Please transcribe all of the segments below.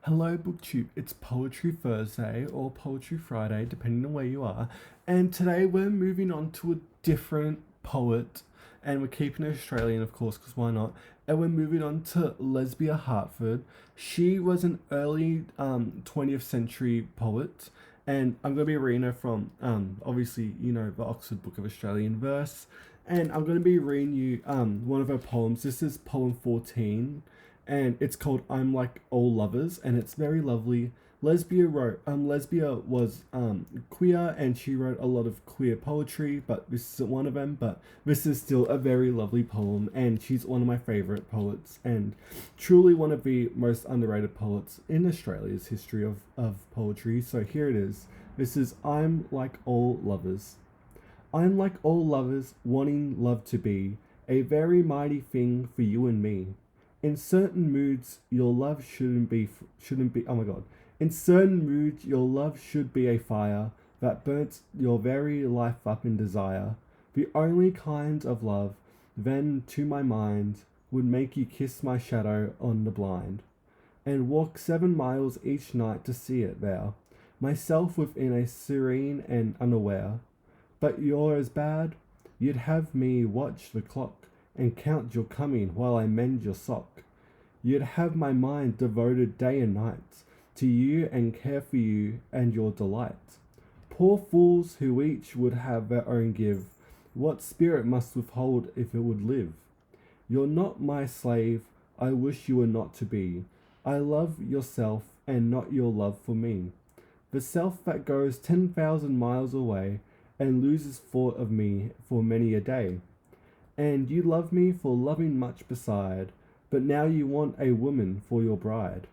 Hello, BookTube. It's Poetry Thursday or Poetry Friday, depending on where you are. And today we're moving on to a different poet, and we're keeping it Australian, of course, because why not? And we're moving on to Lesbia Harford. She was an early 20th century poet, and I'm going to be reading her from, obviously, the Oxford Book of Australian Verse. And I'm going to be reading you one of her poems. This is poem 14, and it's called "I'm Like All Lovers," and it's very lovely. Lesbia was queer, and she wrote a lot of queer poetry, but this isn't one of them. But this is still a very lovely poem, and she's one of my favorite poets, and truly one of the most underrated poets in Australia's history of poetry. So here it is. This is "I'm Like All Lovers." I'm like all lovers, wanting love to be a very mighty thing for you and me. In certain moods, your love shouldn't be. Oh my god! In certain moods, your love should be a fire that burns your very life up in desire. The only kind of love, then, to my mind, would make you kiss my shadow on the blind, and walk 7 miles each night to see it there, myself within a serene and unaware. But you're as bad. You'd have me watch the clock and count your coming while I mend your sock. You'd have my mind devoted day and night to you and care for you and your delight. Poor fools who each would have their own give, what spirit must withhold if it would live? You're not my slave, I wish you were not to be. I love yourself and not your love for me. The self that goes 10,000 miles away and loses thought of me for many a day. And you love me for loving much beside, but now you want a woman for your bride.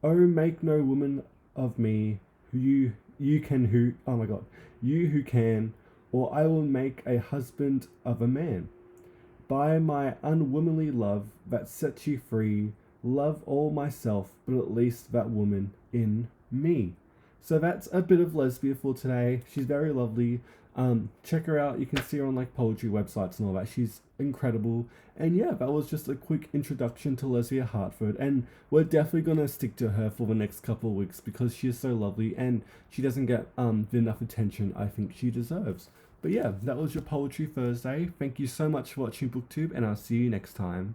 Oh, make no woman of me, you who can, or I will make a husband of a man. By my unwomanly love that sets you free, love all myself, but at least that woman in me. So that's a bit of Lesbia for today. She's very lovely. Check her out. You can see her on like poetry websites and all that. She's incredible. And yeah, that was just a quick introduction to Lesbia Hartford. And we're definitely gonna stick to her for the next couple of weeks because she is so lovely and she doesn't get the enough attention I think she deserves. But yeah, that was your Poetry Thursday. Thank you so much for watching BookTube, and I'll see you next time.